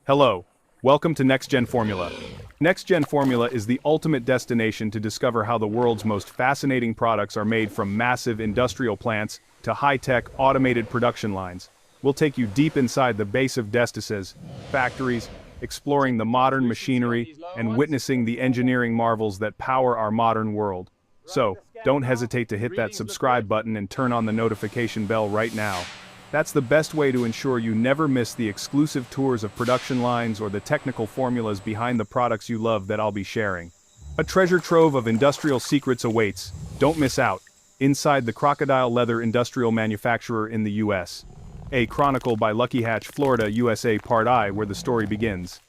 Hello. Welcome to NextGen Formula. NextGen Formula is the ultimate destination to discover how the world's most fascinating products are made, from massive industrial plants to high-tech automated production lines. We'll take you deep inside the base of destas, factories, exploring the modern machinery and witnessing the engineering marvels that power our modern world. So, don't hesitate to hit that subscribe button and turn on the notification bell right now. That's the best way to ensure you never miss the exclusive tours of production lines or the technical formulas behind the products you love that I'll be sharing. A treasure trove of industrial secrets awaits. Don't miss out. Inside the Crocodile leather industrial manufacturer in the U.S. A chronicle by Lucky Hatch, Florida, USA, Part I, where the story begins.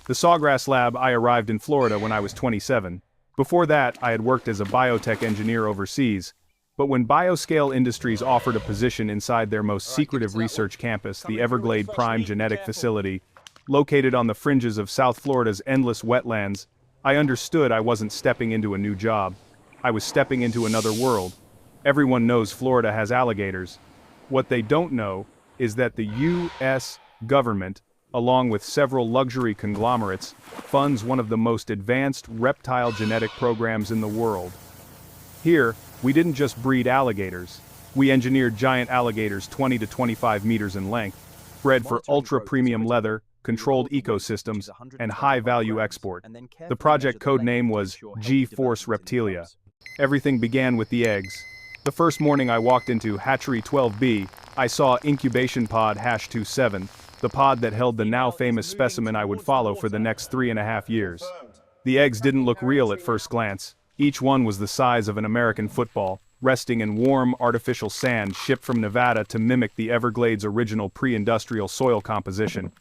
The Sawgrass Lab. I arrived in Florida when I was 27. Before that, I had worked as a biotech engineer overseas. But when Bioscale Industries offered a position inside their most secretive research campus, the Everglade Prime Genetic Facility, located on the fringes of South Florida's endless wetlands, I understood I wasn't stepping into a new job. I was stepping into another world. Everyone knows Florida has alligators. What they don't know is that the U.S. government, along with several luxury conglomerates, funds one of the most advanced reptile genetic programs in the world. Here, we didn't just breed alligators. We engineered giant alligators 20 to 25 meters in length, bred for ultra-premium leather, controlled ecosystems, and high-value export. The project code name was G-Force Reptilia. Everything began with the eggs. The first morning I walked into Hatchery 12B, I saw incubation pod #27, the pod that held the now-famous specimen I would follow for the next 3.5 years. The eggs didn't look real at first glance. Each one was the size of an American football, resting in warm, artificial sand shipped from Nevada to mimic the Everglades' original pre-industrial soil composition.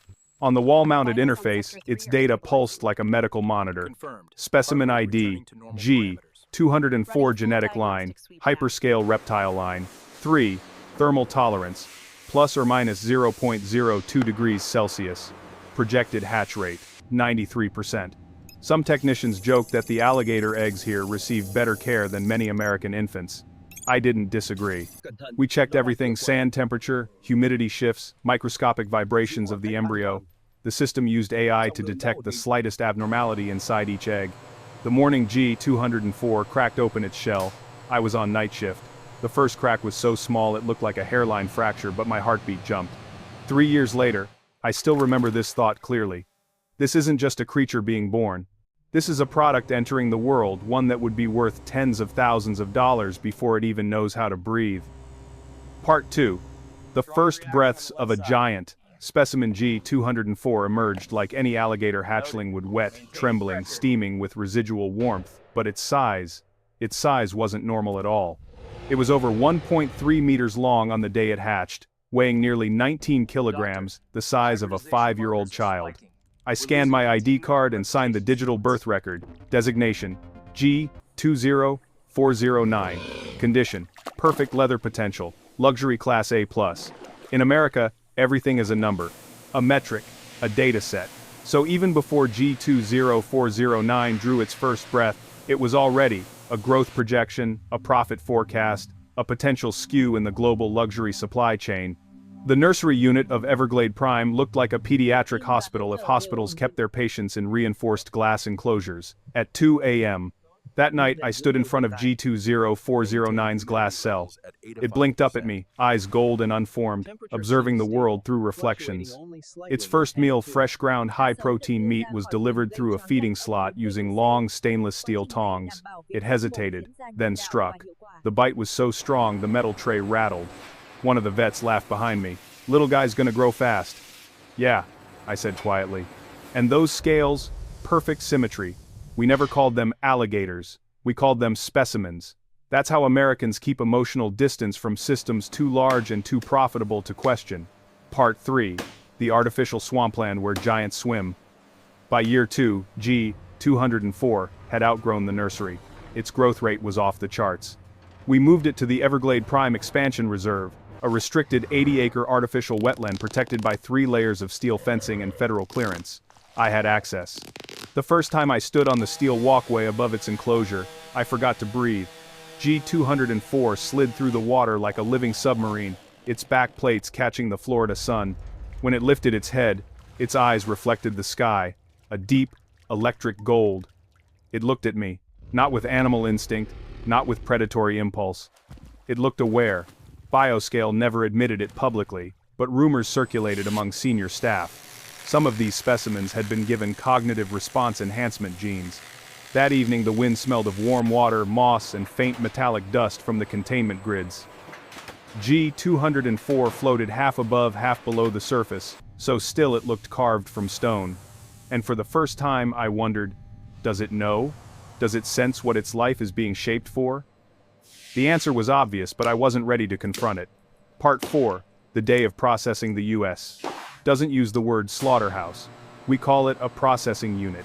On the wall-mounted interface, its data pulsed like a medical monitor. Specimen ID, G, 204 genetic line, hyperscale reptile line, 3, thermal tolerance, plus or minus 0.02 degrees Celsius. Projected hatch rate, 93%. Some technicians joke that the alligator eggs here receive better care than many American infants. I didn't disagree. We checked everything: sand temperature, humidity shifts, microscopic vibrations of the embryo. The system used AI to detect the slightest abnormality inside each egg. The morning G204 cracked open its shell. I was on night shift. The first crack was so small it looked like a hairline fracture, but my heartbeat jumped. 3 years later, I still remember this thought clearly. This isn't just a creature being born. This is a product entering the world, one that would be worth tens of thousands of dollars before it even knows how to breathe. Part 2. The first breaths of a giant. Specimen G204 emerged like any alligator hatchling would, wet, trembling, steaming with residual warmth, but its size wasn't normal at all. It was over 1.3 meters long on the day it hatched, weighing nearly 19 kilograms, the size of a 5-year-old child. I scanned my ID card and signed the digital birth record. Designation, G20409. Condition, perfect leather potential, luxury class A+. In America, everything is a number, a metric, a data set. So even before G20409 drew its first breath, it was already a growth projection, a profit forecast, a potential skew in the global luxury supply chain. The nursery unit of Everglade Prime looked like a pediatric hospital if hospitals kept their patients in reinforced glass enclosures. At 2 a.m. that night, I stood in front of G20409's glass cell. It blinked up at me, eyes gold and unformed, observing the world through reflections. Its first meal, fresh ground high-protein meat, was delivered through a feeding slot using long stainless steel tongs. It hesitated, then struck. The bite was so strong the metal tray rattled. One of the vets laughed behind me. "Little guy's gonna grow fast." "Yeah," I said quietly. And those scales, perfect symmetry. We never called them alligators. We called them specimens. That's how Americans keep emotional distance from systems too large and too profitable to question. Part 3. The artificial swampland where giants swim. By year 2, G204 had outgrown the nursery. Its growth rate was off the charts. We moved it to the Everglade Prime Expansion Reserve, a restricted 80-acre artificial wetland protected by 3 layers of steel fencing and federal clearance. I had access. The first time I stood on the steel walkway above its enclosure, I forgot to breathe. G204 slid through the water like a living submarine, its back plates catching the Florida sun. When it lifted its head, Its eyes reflected the sky, a deep, electric gold. It looked at me, not with animal instinct, not with predatory impulse. It looked aware. Bioscale never admitted it publicly, but rumors circulated among senior staff. Some of these specimens had been given cognitive response enhancement genes. That evening the wind smelled of warm water, moss, and faint metallic dust from the containment grids. G-204 floated half above, half below the surface, so still it looked carved from stone. And for the first time I wondered, does it know? Does it sense what its life is being shaped for? The answer was obvious, but I wasn't ready to confront it. Part 4, the day of processing. The U.S. doesn't use the word slaughterhouse. We call it a processing unit.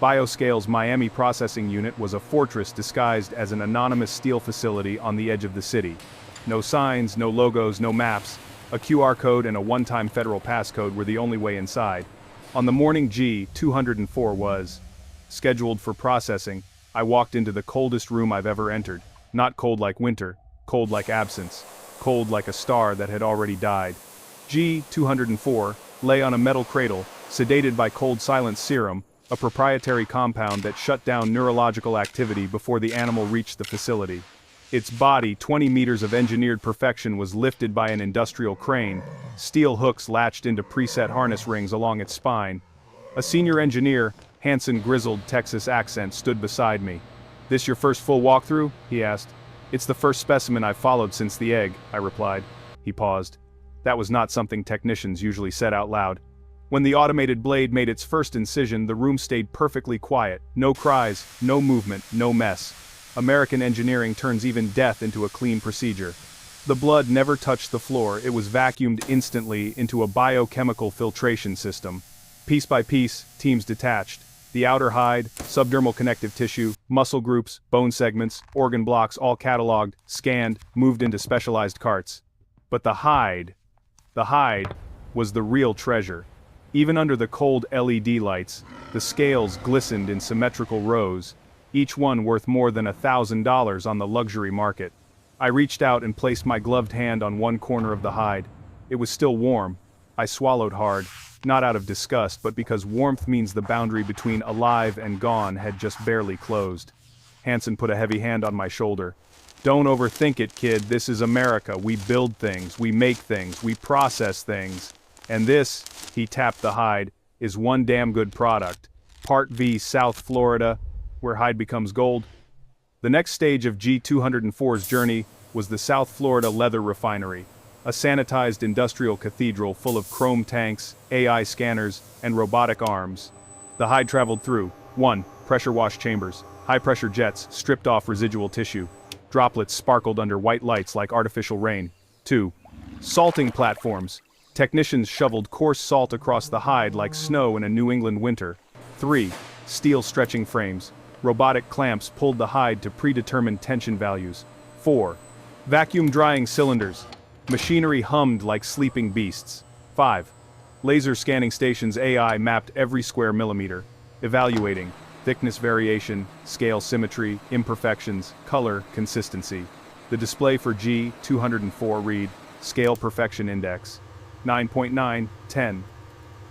Bioscale's Miami processing unit was a fortress disguised as an anonymous steel facility on the edge of the city. No signs, no logos, no maps. A QR code and a one-time federal passcode were the only way inside. On the morning G-204 was scheduled for processing, I walked into the coldest room I've ever entered. Not cold like winter, cold like absence, cold like a star that had already died. G-204 lay on a metal cradle, sedated by cold silence serum, a proprietary compound that shut down neurological activity before the animal reached the facility. Its body, 20 meters of engineered perfection, was lifted by an industrial crane, steel hooks latched into preset harness rings along its spine. A senior engineer, Hanson grizzled Texas accent, stood beside me. "This your first full walkthrough?" he asked. "It's the first specimen I've followed since the egg," I replied. He paused. That was not something technicians usually said out loud. When the automated blade made its first incision, the room stayed perfectly quiet. No cries, no movement, no mess. American engineering turns even death into a clean procedure. The blood never touched the floor, it was vacuumed instantly into a biochemical filtration system. Piece by piece, teams detached. The outer hide, subdermal connective tissue, muscle groups, bone segments, organ blocks all cataloged, scanned, moved into specialized carts. But the hide was the real treasure. Even under the cold LED lights, the scales glistened in symmetrical rows, each one worth more than $1,000 on the luxury market. I reached out and placed my gloved hand on one corner of the hide. It was still warm. I swallowed hard, not out of disgust, but because warmth means the boundary between alive and gone had just barely closed. Hanson put a heavy hand on my shoulder. "Don't overthink it, kid. This is America. We build things, we make things, we process things. And this," he tapped the hide, "is one damn good product. Part V, South Florida, where hide becomes gold." The next stage of G-204's journey was the South Florida Leather Refinery, a sanitized industrial cathedral full of chrome tanks, AI scanners, and robotic arms. The hide traveled through 1. Pressure wash chambers. High-pressure jets stripped off residual tissue. Droplets sparkled under white lights like artificial rain. 2. Salting platforms. Technicians shoveled coarse salt across the hide like snow in a New England winter. 3. Steel stretching frames. Robotic clamps pulled the hide to predetermined tension values. 4. Vacuum drying cylinders. Machinery hummed like sleeping beasts. 5. Laser scanning stations. AI mapped every square millimeter, evaluating thickness variation, scale symmetry, imperfections, color, consistency. The display for G-204 read, Scale Perfection Index, 9.9/10.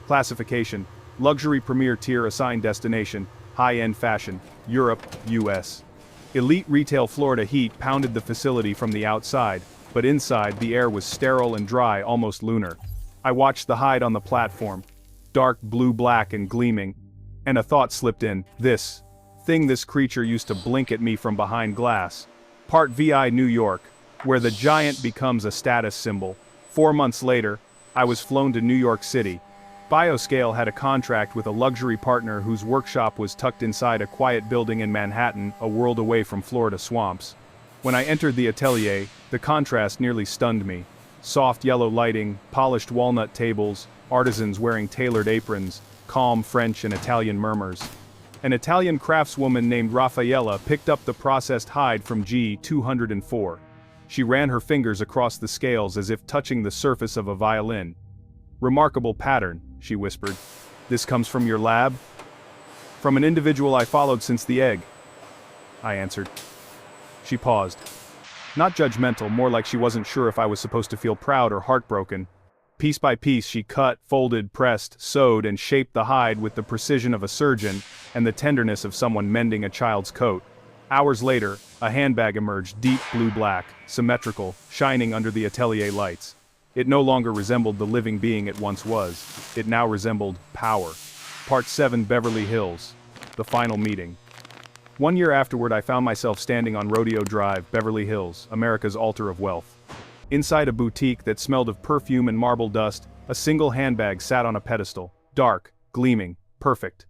Classification, Luxury Premier Tier Assigned Destination, High-End Fashion, Europe, US. Elite retail Florida heat pounded the facility from the outside, but inside the air was sterile and dry, almost lunar. I watched the hide on the platform, dark blue-black and gleaming, and a thought slipped in, this creature used to blink at me from behind glass. Part VI, New York, where the giant becomes a status symbol. 4 months later, I was flown to New York City. Bioscale had a contract with a luxury partner whose workshop was tucked inside a quiet building in Manhattan, a world away from Florida swamps. When I entered the atelier, the contrast nearly stunned me. Soft yellow lighting, polished walnut tables, artisans wearing tailored aprons, calm French and Italian murmurs. An Italian craftswoman named Raffaella picked up the processed hide from G-204. She ran her fingers across the scales as if touching the surface of a violin. "Remarkable pattern," she whispered. "This comes from your lab?" "From an individual I followed since the egg," I answered. She paused. Not judgmental, more like she wasn't sure if I was supposed to feel proud or heartbroken. Piece by piece she cut, folded, pressed, sewed, and shaped the hide with the precision of a surgeon and the tenderness of someone mending a child's coat. Hours later, a handbag emerged, deep blue-black, symmetrical, shining under the atelier lights. It no longer resembled the living being it once was. It now resembled power. Part 7, Beverly Hills. The final meeting. 1 year afterward, I found myself standing on Rodeo Drive, Beverly Hills, America's altar of wealth. Inside a boutique that smelled of perfume and marble dust, a single handbag sat on a pedestal, dark, gleaming, perfect.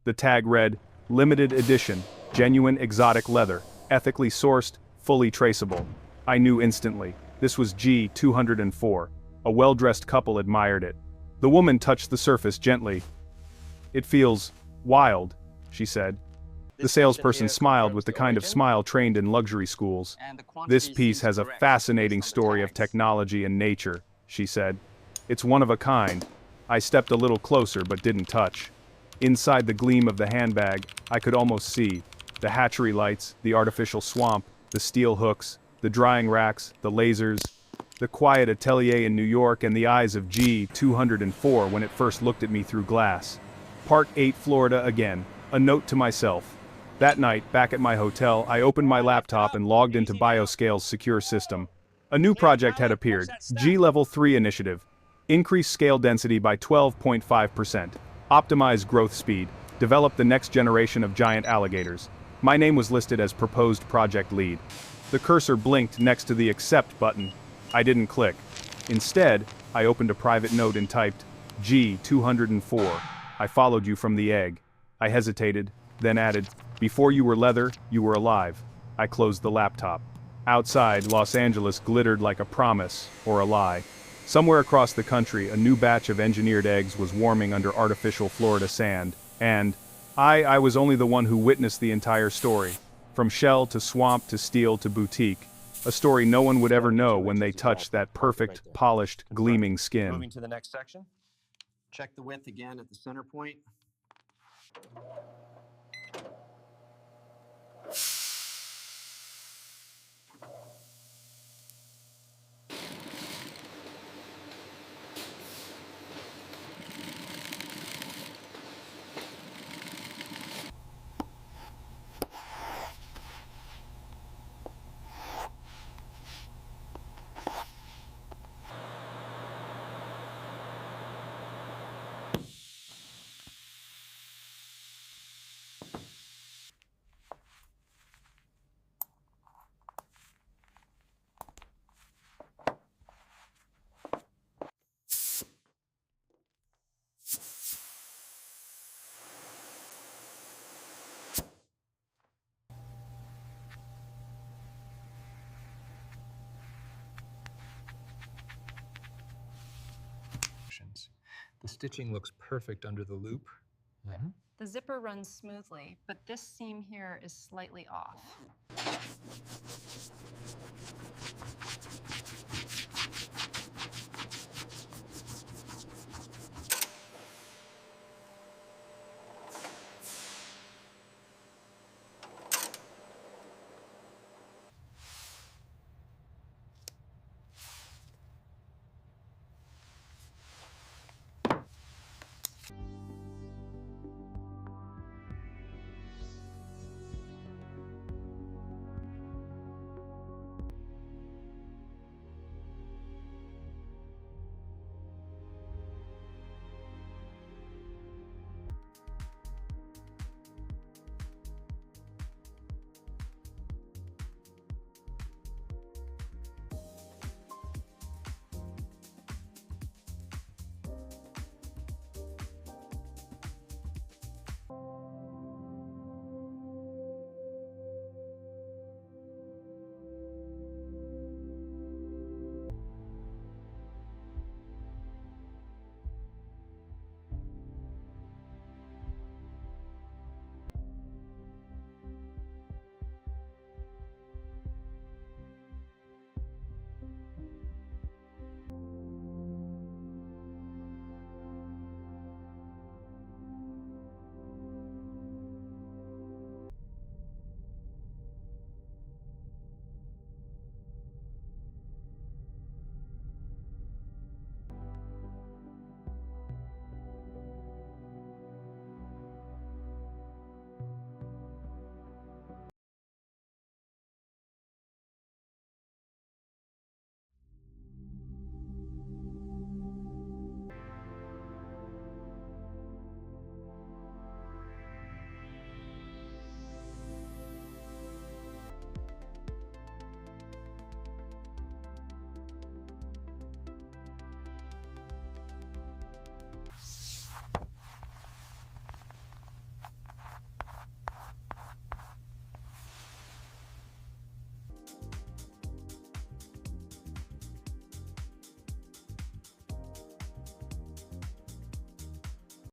The tag read, "Limited edition, genuine exotic leather, ethically sourced, fully traceable." I knew instantly. This was G204. A well-dressed couple admired it. The woman touched the surface gently. "It feels wild," she said. The salesperson smiled with the kind of smile trained in luxury schools. "This piece has a fascinating story of technology and nature," she said. "It's one of a kind." I stepped a little closer but didn't touch. Inside the gleam of the handbag, I could almost see the hatchery lights, the artificial swamp, the steel hooks, the drying racks, the lasers, the quiet atelier in New York, and the eyes of G204 when it first looked at me through glass. Part 8, Florida again. A note to myself. That night, back at my hotel, I opened my laptop and logged into Bioscale's secure system. A new project had appeared, G-Level 3 initiative. Increase scale density by 12.5%. Optimize growth speed. Develop the next generation of giant alligators. My name was listed as proposed project lead. The cursor blinked next to the accept button. I didn't click. Instead, I opened a private note and typed, G204. I followed you from the egg. I hesitated, then added, "Before you were leather, you were alive." I closed the laptop. Outside, Los Angeles glittered like a promise, or a lie. Somewhere across the country, a new batch of engineered eggs was warming under artificial Florida sand, and I was only the one who witnessed the entire story. From shell to swamp to steel to boutique. A story no one would ever know when they touched that perfect, polished, gleaming skin. Moving to the next section. Check the width again at the center point. The stitching looks perfect under the loop. The zipper runs smoothly, but this seam here is slightly off.